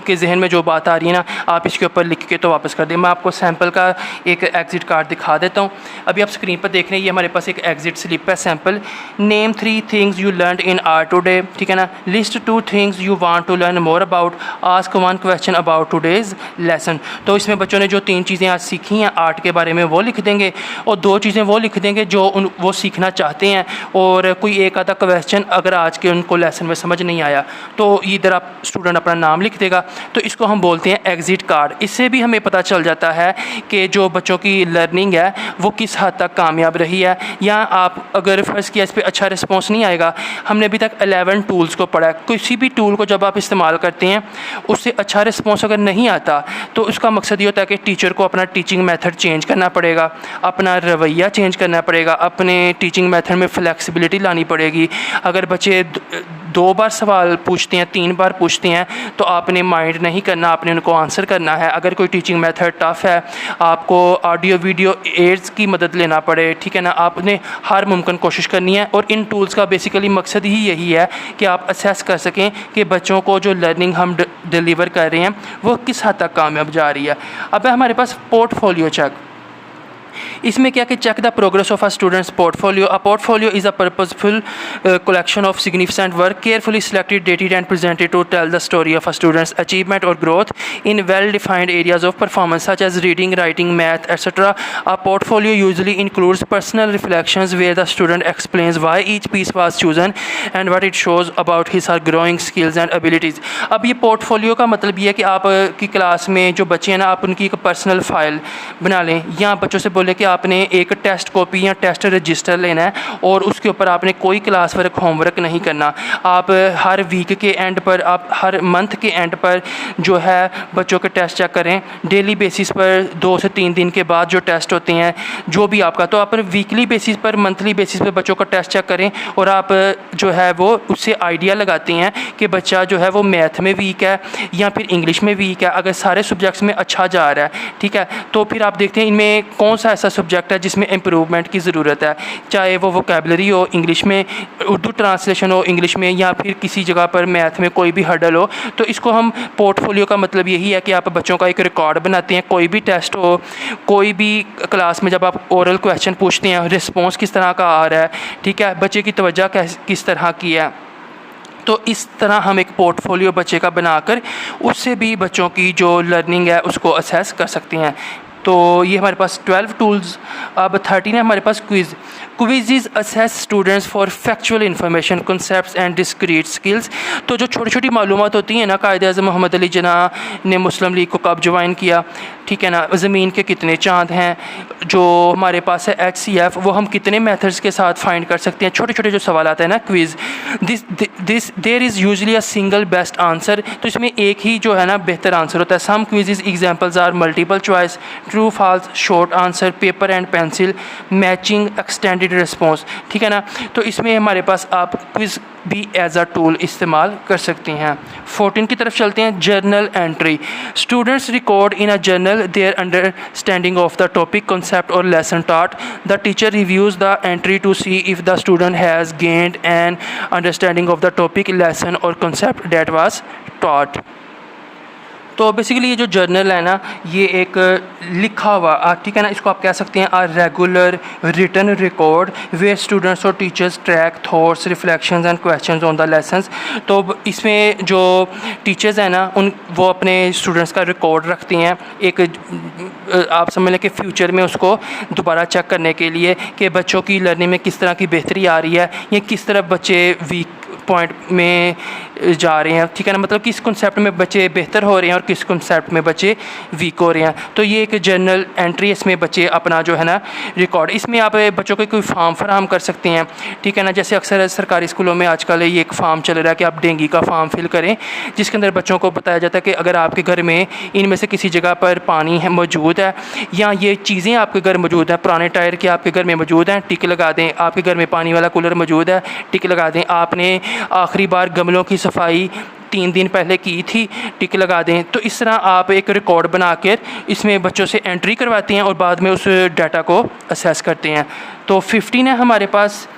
के जहन में जो बात आ रही है ना आप इसके ऊपर लिख के तो वापस कर दें। मैं आपको सैम्पल का एक एग्ज़िट कार्ड दिखा देता हूँ। अभी आप स्क्रीन पर देख रहे हैं, ये हमारे पास एक एग्ज़िट स्लिप है sample. Name 3 things you learn in art today. ठीक है ना। List 2 things you want to learn more about. Ask 1 question about today's lesson. तो इसमें बच्चों ने जो 3 चीज़ें आज सीखी हैं आर्ट के बारे में वो लिख देंगे, और 2 चीज़ें वो लिख देंगे जो वो सीखना चाहते हैं, और कोई एक आधा क्वेश्चन अगर आज के उनको लेसन में समझ नहीं आया तो इधर आप स्टूडेंट अपना नाम लिख देगा। तो इसको हम बोलते हैं एग्ज़िट कार्ड। इससे भी हमें पता चल जाता है कि जो बच्चों की लर्निंग है वो किस हद तक कामयाब रही है, या आप अगर फ़र्ज़ किया इस पर अच्छा रिस्पॉन्स नहीं आएगा। हमने अभी तक 11 टूल्स को पढ़ा है। किसी भी टूल को जब आप इस्तेमाल करते हैं उससे अच्छा रिस्पॉन्स अगर नहीं आता तो उसका मकसद ये होता है कि टीचर को अपना टीचिंग मेथड चेंज करना पड़ेगा, अपना रवैया चेंज करना पड़ेगा, अपने टीचिंग मेथड में फ्लेक्सिबिलिटी लानी पड़ेगी। अगर बच्चे 2 बार सवाल पूछते हैं, 3 बार पूछते हैं तो आपने माइंड नहीं करना, आपने उनको आंसर करना है। अगर कोई टीचिंग मेथड टफ़ है आपको ऑडियो वीडियो एड्स की मदद लेना पड़े, ठीक है ना, आपने हर मुमकिन कोशिश करनी है। और इन टूल्स का बेसिकली मकसद ही यही है कि आप असेस कर सकें कि बच्चों को जो लर्निंग हम डिलीवर कर रहे हैं वो किस हद तक कामयाब जा रही है। अब है हमारे पास पोर्टफोलियो चेक। इसमें क्या कि check the progress of a students portfolio. A portfolio is a purposeful collection of significant work carefully selected, dated and presented to tell the story of a student's achievement or growth in well-defined areas of performance such as reading, writing, math, etc. A portfolio usually includes personal reflections where the student explains why each piece was chosen and what it shows about his or growing skills and abilities। अब ये portfolio का मतलब ये है कि आप की class में जो बच्चे हैं ना आप उनकी एक पर्सनल फाइल बना लें, या बच्चों से बोले कि आपने एक टेस्ट कॉपी या टेस्ट रजिस्टर लेना है और उसके ऊपर आपने कोई क्लास वर्क होमवर्क नहीं करना। आप हर वीक के एंड पर, आप हर मंथ के एंड पर जो है बच्चों के टेस्ट चेक करें। डेली बेसिस पर 2 से 3 दिन के बाद जो टेस्ट होते हैं जो भी आपका, तो आप वीकली बेसिस पर, मंथली बेसिस पर बच्चों का टेस्ट चेक करें और आप जो है वो उससे आइडिया लगाते हैं कि बच्चा जो है वो मैथ में वीक है या फिर इंग्लिश में वीक है। अगर सारे सब्जेक्ट्स में अच्छा जा रहा है, ठीक है, तो फिर आप देखते हैं इनमें कौन सा ऐसा सब्जेक्ट है जिसमें इम्प्रूवमेंट की ज़रूरत है, चाहे वो वोकैबुलरी हो इंग्लिश में, उर्दू ट्रांसलेशन हो इंग्लिश में, या फिर किसी जगह पर मैथ में कोई भी हर्डल हो। तो इसको हम पोर्टफोलियो का मतलब यही है कि आप बच्चों का एक रिकॉर्ड बनाते हैं। कोई भी टेस्ट हो, कोई भी क्लास में जब आप ओरल क्वेश्चन पूछते हैं रिस्पॉन्स किस तरह का आ रहा है, ठीक है, बच्चे की तवज्जो किस तरह की है। तो इस तरह हम एक पोर्टफोलियो बच्चे का बनाकर उससे भी बच्चों की जो लर्निंग है उसको असेस कर सकते हैं। तो ये हमारे पास 12 टूल्स। अब 13 है हमारे पास quiz. Quiz assess students for factual information, concepts and discrete skills. तो जो छोटी छोटी मालूमात होती हैं ना, कायद-ए-आज़म मोहम्मद अली जिन्ना ने मुस्लिम लीग को कब ज्वाइन किया, ठीक है ना, ज़मीन के कितने चांद हैं, जो हमारे पास है HCF, वो हम कितने मेथड्स के साथ फाइंड कर सकते हैं। छोटे छोटे जो सवाल आते हैं ना quiz, there is usually a single best answer. तो इसमें एक ही जो है ना बेहतर आंसर होता है। Some quiz examples are multiple choice, true false, short answer, paper and pencil, matching, extended response, ठीक है ना। तो इसमें हमारे पास आप क्विज़ भी एज अ टूल इस्तेमाल कर सकते हैं। 14 की तरफ चलते हैं। Journal entry. Students record in a journal their understanding of the topic, concept और lesson taught. The teacher reviews the entry to see if the student has gained an understanding of the topic, lesson और concept that was taught. तो basically ये जो journal है ना, ये एक लिखा हुआ ठीक है ना, इसको आप कह सकते हैं regular written record where students और teachers track thoughts reflections and questions on the lessons. तो इसमें जो टीचर्स हैं ना, वो अपने स्टूडेंट्स का रिकॉर्ड रखती हैं, एक आप समझ लें कि फ्यूचर में उसको दोबारा चेक करने के लिए कि बच्चों की लर्निंग में किस तरह की बेहतरी आ रही है या किस तरह बच्चे वीक पॉइंट में जा रहे हैं, ठीक है ना, मतलब किस कॉन्सेप्ट में बच्चे बेहतर हो रहे हैं और किस कॉन्सेप्ट में बच्चे वीक हो रहे हैं। तो ये एक जर्नल एंट्री, इसमें बच्चे अपना जो है ना रिकॉर्ड, इसमें आप बच्चों को कोई फॉर्म फराहम कर सकते हैं, ठीक है ना। जैसे अक्सर सरकारी स्कूलों में आजकल ये एक फॉर्म चल रहा है कि आप डेंगी का फॉर्म फिल करें, जिसके अंदर बच्चों को बताया जाता है कि अगर आपके घर में इनमें से किसी जगह पर पानी है मौजूद है या ये चीज़ें आपके घर मौजूद हैं, पुराने टायर के आपके घर में मौजूद हैं, टिक लगा दें। आपके घर में पानी वाला कूलर मौजूद है, टिक लगा दें। आपने आखिरी बार गमलों की सफाई 3 दिन पहले की थी, टिक लगा दें। तो इस तरह आप एक रिकॉर्ड बनाकर इसमें बच्चों से एंट्री करवाते हैं और बाद में उस डाटा को असेस करते हैं। तो 15 है हमारे पास।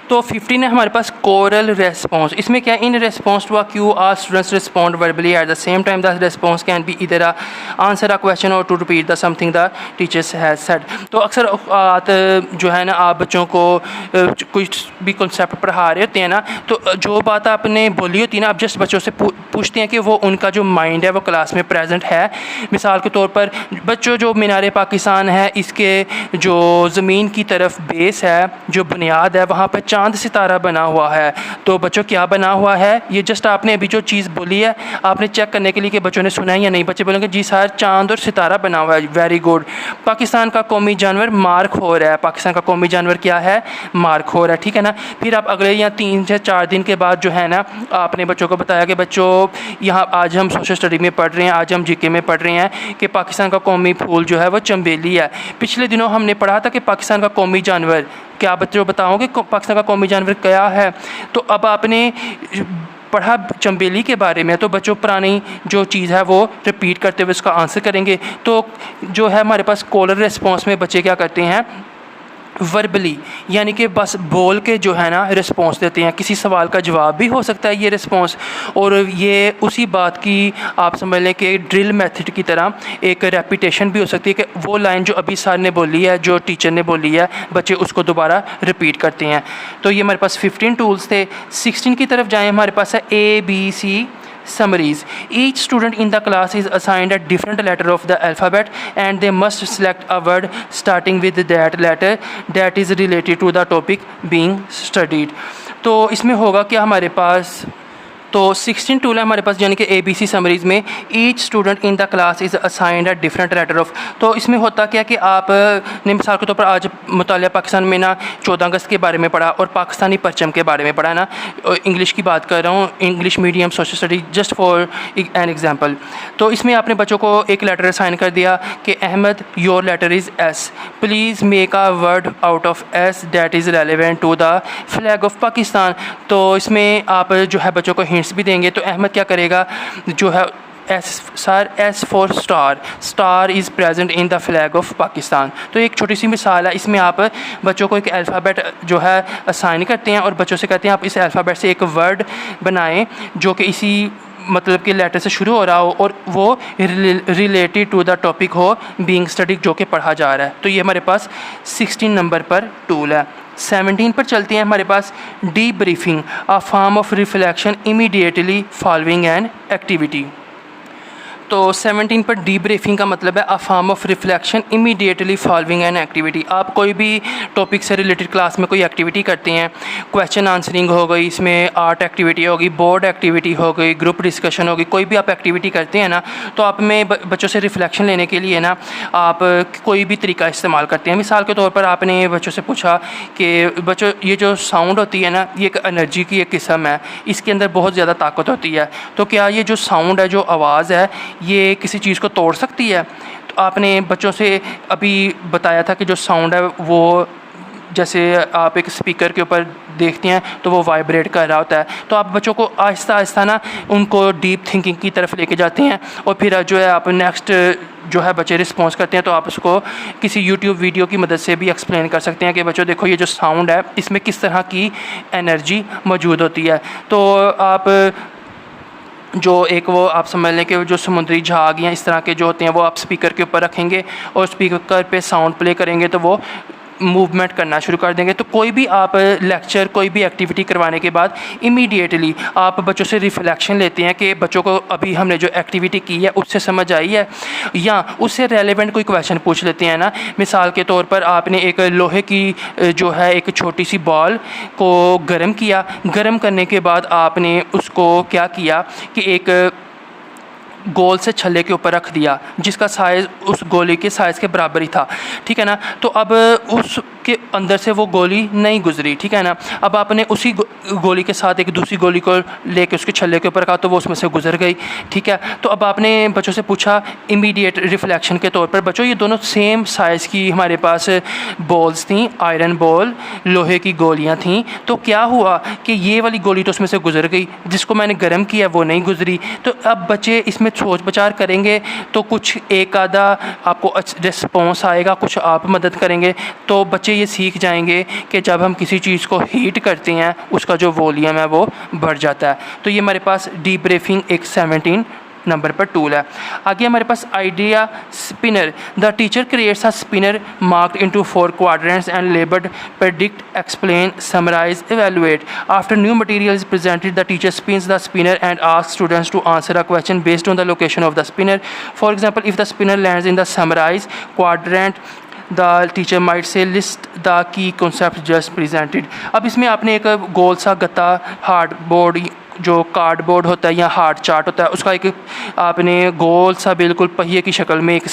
तो 15 है हमारे पास कोरल रेस्पॉन्स। इसमें क्या, in response to a cue are students respond verbally at the same time the response can be either a answer a question or to repeat the something the teachers has said. तो अक्सर जो है ना, आप बच्चों को कुछ भी कॉन्सेप्ट पढ़ा रहे होते हैं ना, तो जो बात आपने बोली होती है ना, आप जस्ट बच्चों से पूछते हैं कि वो उनका जो माइंड है वो क्लास में प्रेजेंट है। मिसाल के तौर पर बच्चों, जो मीनार पाकिस्तान है, इसके जो ज़मीन की तरफ बेस है, जो बुनियाद है, वहाँ पर चांद सितारा बना हुआ है। तो बच्चों क्या बना हुआ है, ये जस्ट आपने अभी जो चीज़ बोली है आपने चेक करने के लिए कि बच्चों ने सुना है या नहीं। बच्चे बोलेंगे जी सर, चांद और सितारा बना हुआ है, वेरी गुड। पाकिस्तान का कौमी जानवर मारखोर है। पाकिस्तान का कौमी जानवर क्या है, मारखोर है, ठीक है ना। फिर आप अगले या 3 से 4 दिन के बाद जो है ना, आपने बच्चों को बताया कि बच्चों यहाँ आज हम सोशल स्टडी में पढ़ रहे हैं, आज हम जीके में पढ़ रहे हैं कि पाकिस्तान का कौमी फूल जो है वो चंबेली है। पिछले दिनों हमने पढ़ा था कि पाकिस्तान का कौमी जानवर, क्या बच्चों बताओगे पाकिस्तान का कौमी जानवर क्या है। तो अब आपने पढ़ा चंबेली के बारे में, तो बच्चों पुरानी जो चीज़ है वो रिपीट करते हुए उसका आंसर करेंगे। तो जो है हमारे पास कॉलर रिस्पॉन्स में बच्चे क्या करते हैं, वर्बली, यानी कि बस बोल के जो है ना रिस्पॉन्स देते हैं। किसी सवाल का जवाब भी हो सकता है ये रिस्पॉन्स, और ये उसी बात की आप समझ लें कि ड्रिल मेथड की तरह एक रेपिटेशन भी हो सकती है कि वो लाइन जो अभी सर ने बोली है, जो टीचर ने बोली है, बच्चे उसको दोबारा रिपीट करते हैं। तो ये हमारे पास 15 टूल्स थे। 16 की तरफ जाएँ, हमारे पास है ABC summaries. Each student in the class is assigned a different letter of the alphabet and they must select a word starting with that letter that is related to the topic being studied. तो इसमें होगा कि हमारे पास तो 16 tool है हमारे पास, यानी कि ABC समरीज़ में each student in the class is assigned a different letter of. तो इसमें होता क्या कि आप ने मिसाल के तौर पर आज मुतालिया पाकिस्तान में ना 14 अगस्त के बारे में पढ़ा और पाकिस्तानी परचम के बारे में पढ़ा ना, इंग्लिश की बात कर रहा हूँ, English medium social study, just for an example. तो इसमें आपने बच्चों को एक लेटर असाइन कर दिया कि Ahmad your letter is S, please make a word out of S that is relevant to the flag of Pakistan. तो इसमें आप जो है बच्चों को हिंट्स भी देंगे। तो अहमद क्या करेगा, जो है S for star, star is present in the flag of Pakistan. तो एक छोटी सी मिसाल है, इसमें आप बच्चों को एक अल्फ़ाबेट जो है असाइन करते हैं और बच्चों से कहते हैं आप इस अल्फ़ाबेट से एक वर्ड बनाएं जो कि इसी मतलब कि लेटर से शुरू हो रहा हो और वो रिलेटेड टू द टॉपिक हो बीइंग स्टडीड, जो कि पढ़ा जा रहा है। तो ये हमारे पास 16 नंबर पर टूल है। 17 पर चलते हैं, हमारे पास debriefing, a form of reflection immediately following an activity. तो 17 पर डी ब्रीफिंग का मतलब है a form of reflection immediately following an activity. आप कोई भी टॉपिक से रिलेटेड क्लास में कोई एक्टिविटी करते हैं, क्वेश्चन आंसरिंग हो गई, इसमें आर्ट एक्टिविटी होगी, बोर्ड एक्टिविटी हो गई, ग्रुप डिस्कशन होगी, कोई भी आप एक्टिविटी करते हैं ना, तो आप में बच्चों से रिफ्लेक्शन लेने के लिए ना आप कोई भी तरीका इस्तेमाल करते हैं। मिसाल के तौर पर आपने बच्चों से पूछा कि बच्चों ये जो साउंड होती है ना, ये एक एनर्जी की एक किस्म है, इसके अंदर बहुत ज़्यादा ताकत होती है, तो क्या ये जो साउंड है, जो आवाज़ है, ये किसी चीज़ को तोड़ सकती है? तो आपने बच्चों से अभी बताया था कि जो साउंड है वो जैसे आप एक स्पीकर के ऊपर देखते हैं तो वो वाइब्रेट कर रहा होता है। तो आप बच्चों को आहिस्ता आहिस्ता ना उनको डीप थिंकिंग की तरफ लेके जाते हैं और फिर जो है आप नेक्स्ट जो है बच्चे रिस्पॉन्स करते हैं तो आप उसको किसी यूट्यूब वीडियो की मदद से भी एक्सप्लेन कर सकते हैं कि बच्चों देखो ये जो साउंड है इसमें किस तरह की एनर्जी मौजूद होती है। तो आप जो एक वो आप समझ लें कि जो समुद्री जहाज या इस तरह के जो होते हैं वो आप स्पीकर के ऊपर रखेंगे और स्पीकर पे साउंड प्ले करेंगे तो वो मूवमेंट करना शुरू कर देंगे। तो कोई भी आप लेक्चर कोई भी एक्टिविटी करवाने के बाद इमीडिएटली आप बच्चों से रिफ्लेक्शन लेते हैं कि बच्चों को अभी हमने जो एक्टिविटी की है उससे समझ आई है, या उससे रेलेवेंट कोई क्वेश्चन पूछ लेते हैं ना। मिसाल के तौर पर आपने एक लोहे की जो है एक छोटी सी बॉल को गर्म किया, गर्म करने के बाद आपने उसको क्या किया कि एक गोल से छल्ले के ऊपर रख दिया जिसका साइज़ उस गोली के साइज़ के बराबर ही था, ठीक है ना। तो अब उसके अंदर से वो गोली नहीं गुजरी, ठीक है ना। अब आपने उसी गोली के साथ एक दूसरी गोली को लेके उसके छल्ले के ऊपर रखा तो वो उसमें से गुजर गई, ठीक है। तो अब आपने बच्चों से पूछा इमीडिएट रिफ्लेक्शन के तौर पर, बच्चों ये दोनों सेम साइज़ की हमारे पास बॉल्स थी, आयरन बॉल, लोहे की गोलियाँ थीं, तो क्या हुआ कि ये वाली गोली तो उसमें से गुजर गई, जिसको मैंने गर्म किया वो नहीं गुजरी। तो अब बच्चे इसमें सोच विचार करेंगे तो कुछ एक आधा आपको रिस्पॉन्स आएगा, कुछ आप मदद करेंगे, तो बच्चे ये सीख जाएंगे कि जब हम किसी चीज़ को हीट करते हैं उसका जो वॉल्यूम है वो बढ़ जाता है। तो ये हमारे पास डीब्रीफिंग एक 17 नंबर पर टूल है। आगे हमारे पास idea spinner. The teacher creates a spinner marked into 4 quadrants and labelled predict, explain, summarise, evaluate. After new material is presented, the teacher spins the spinner and asks students to answer a question based on the location of the spinner. For example, if the spinner lands in the summarize quadrant, the teacher might say list the key concepts just presented. अब इसमें आपने एक गोल सा गत्ता hardboard जो cardboard होता है या हार्ड चार्ट होता है उसका एक आपने गोल सा बिल्कुल पहिए की शक्ल में एक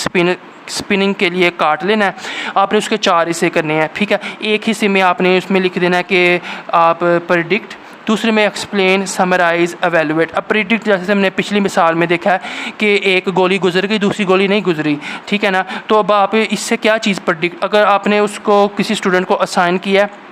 स्पिनिंग के लिए काट लेना है। आपने उसके 4 हिस्से करने हैं, ठीक है। एक हिस्से में आपने उसमें लिख देना है कि आप प्रेडिक्ट, दूसरे में एक्सप्लेन, समराइज़, एवेलुएट। अब प्रेडिक्ट जैसे हमने पिछली मिसाल में देखा है कि एक गोली गुजर गई दूसरी गोली नहीं गुजरी, ठीक है ना। तो अब आप इससे क्या चीज़ प्रेडिक्ट, अगर आपने उसको किसी स्टूडेंट को असाइन किया है,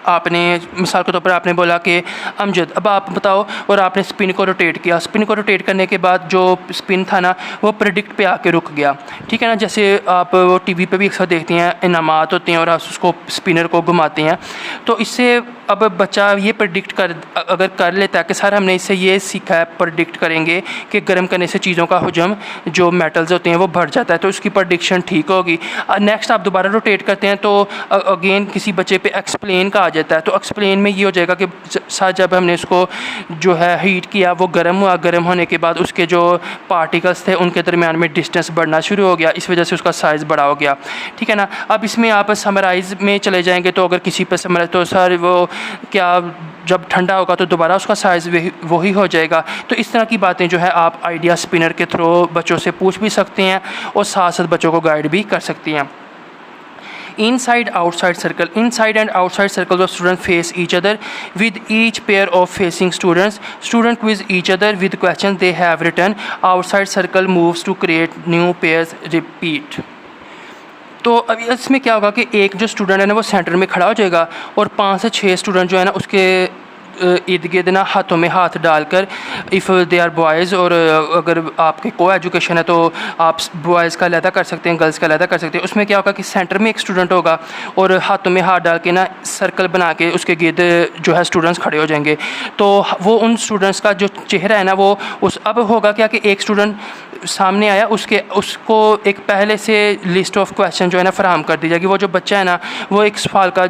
आपने मिसाल के तौर पर आपने बोला कि अमजद अब आप बताओ, और आपने स्पिन को रोटेट किया, स्पिन को रोटेट करने के बाद जो स्पिन था ना वो प्रेडिक्ट पे आके रुक गया, ठीक है ना। जैसे आप वो टीवी पे भी अक्सर देखते हैं, इनामात होते हैं और आप उसको स्पिनर को घुमाते हैं, तो इससे अब बच्चा ये प्रेडिक्ट अगर कर लेता है कि सर हमने इससे ये सीखा है, प्रेडिक्ट करेंगे कि गर्म करने से चीज़ों का हजम जो मेटल्स होते हैं वो बढ़ जाता है, तो उसकी प्रेडिक्शन ठीक होगी। नेक्स्ट आप दोबारा रोटेट करते हैं तो अगेन किसी बच्चे पे एक्सप्लेन का आ जाता है, तो एक्सप्लेन में ये हो जाएगा कि सर जब हमने उसको जो है हीट किया वो गर्म हुआ, गर्म होने के बाद उसके जो पार्टिकल्स थे उनके दरमियान में डिस्टेंस बढ़ना शुरू हो गया, इस वजह से उसका साइज़ बड़ा हो गया, ठीक है ना। अब इसमें आप समराइज़ में चले जाएंगे तो अगर किसी पर समराइज, तो सर वो क्या जब ठंडा होगा तो दोबारा उसका साइज़ वही हो जाएगा। तो इस तरह की बातें जो है आप आइडिया स्पिनर के थ्रू बच्चों से पूछ भी सकते हैं और साथ साथ बच्चों को गाइड भी कर सकती हैं। Inside outside circle. Inside and outside circles of students face each other with each pair of facing students. Student quiz each other with questions they have written. Outside circle moves to create new pairs. Repeat. तो अब इसमें क्या होगा कि एक जो student है ना वो सेंटर में खड़ा हो जाएगा और 5 से 6 स्टूडेंट जो है ना उसके इर्द गिर्द ना हाथों में हाथ डालकर, इफ़ दे आर बॉयज़, और अगर आपके को एजुकेशन है तो आप बॉयज़ का अलहदा कर सकते हैं, गर्ल्स का अलहदा कर सकते हैं। उसमें क्या होगा कि सेंटर में एक स्टूडेंट होगा और हाथों में हाथ डाल के ना सर्कल बना के उसके गिर्द जो है स्टूडेंट्स खड़े हो जाएंगे। तो वो उन स्टूडेंट्स का जो चेहरा है ना वो उस अब होगा क्या कि एक स्टूडेंट सामने आया उसको एक पहले से लिस्ट ऑफ क्वेश्चन जो है ना फराहम कर दी जाएगी। वो जो बच्चा है ना वो एक सवाल का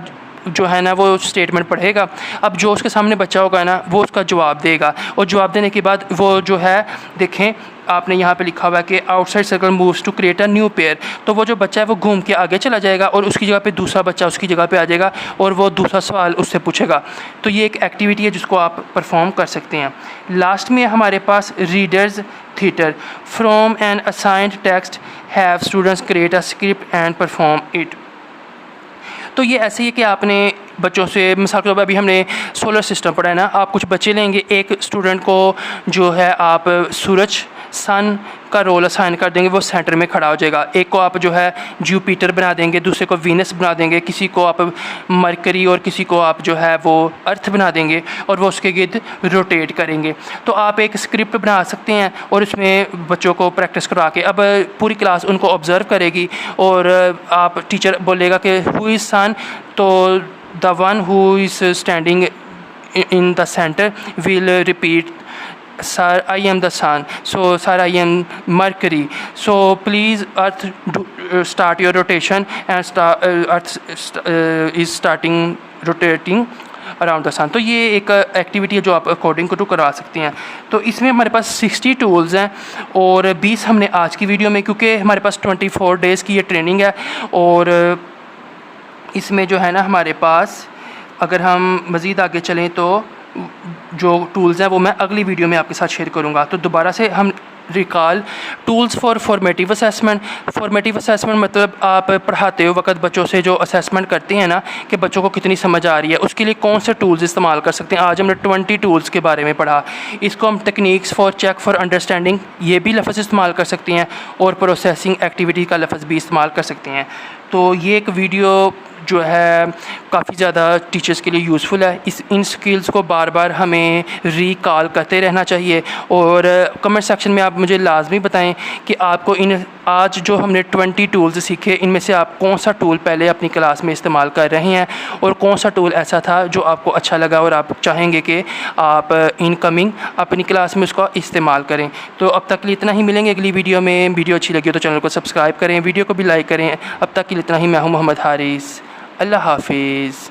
जो है ना वो स्टेटमेंट पढ़ेगा, अब जो उसके सामने बच्चा होगा ना वो उसका जवाब देगा, और जवाब देने के बाद वो जो है देखें आपने यहाँ पे लिखा हुआ है कि outside circle moves to create a new pair, तो वो जो बच्चा है वो घूम के आगे चला जाएगा और उसकी जगह पे दूसरा बच्चा उसकी जगह पे आ जाएगा और वो दूसरा सवाल उससे पूछेगा। तो ये एक एक्टिविटी है जिसको आप परफॉर्म कर सकते हैं। लास्ट में हमारे पास readers theatre. From an assigned text have students create a script and perform it. तो ये ऐसे ही है कि आपने बच्चों से मिसाल के तौर पर अभी हमने सोलर सिस्टम पढ़ा है ना, आप कुछ बच्चे लेंगे, एक स्टूडेंट को जो है आप सूरज सन का रोल असाइन कर देंगे, वो सेंटर में खड़ा हो जाएगा। एक को आप जो है जुपिटर बना देंगे, दूसरे को वीनस बना देंगे, किसी को आप मरकरी और किसी को आप जो है वो अर्थ बना देंगे और वो उसके गिर्द रोटेट करेंगे। तो आप एक स्क्रिप्ट बना सकते हैं और उसमें बच्चों को प्रैक्टिस करवा के, अब पूरी क्लास उनको ऑब्ज़र्व करेगी और आप टीचर बोलेगा कि हु इज़ सन, तो the one who is standing in the center will repeat Sir, I am the sun. So, sir, I am Mercury. So, please, Earth, start your rotation, and is starting rotating around the sun. तो ये एक activity है जो आप according to करवा सकते हैं। तो इसमें हमारे पास 60 टूल्स हैं और 20 हमने आज की वीडियो में, क्योंकि हमारे पास 24 डेज़ की ये ट्रेनिंग है, और इसमें जो है ना हमारे पास, अगर हम मज़ीद आगे चलें तो जो टूल्स हैं वो मैं अगली वीडियो में आपके साथ शेयर करूँगा। तो दोबारा से हम recall tools for formative assessment. Formative assessment मतलब आप पढ़ाते हो वक्त बच्चों से जो असेसमेंट करते हैं ना कि बच्चों को कितनी समझ आ रही है, उसके लिए कौन से टूल्स इस्तेमाल कर सकते हैं। आज हमने 20 टूल्स के बारे में पढ़ा। इसको हम techniques for check for understanding ये भी लफ्ज़ इस्तेमाल कर सकते हैं, और प्रोसेसिंग एक्टिविटी का लफ्ज़ भी इस्तेमाल कर सकते हैं। तो ये एक वीडियो जो है काफ़ी ज़्यादा टीचर्स के लिए यूज़फुल है। इन स्किल्स को बार बार हमें रिकॉल करते रहना चाहिए, और कमेंट सेक्शन में आप मुझे लाजमी बताएं कि आपको इन आज जो हमने 20 टूल्स सीखे इनमें से आप कौन सा टूल पहले अपनी क्लास में इस्तेमाल कर रहे हैं, और कौन सा टूल ऐसा था जो आपको अच्छा लगा और आप चाहेंगे कि आप इनकमिंग अपनी क्लास में उसका इस्तेमाल करें। तो अब तक के लिए इतना ही, मिलेंगे अगली वीडियो में। वीडियो अच्छी लगी हो तो चैनल को सब्सक्राइब करें, वीडियो को भी लाइक करें। अब तक के लिए इतना ही। मैं हूँ मोहम्मद हारिस। अल्लाह हाफिज़।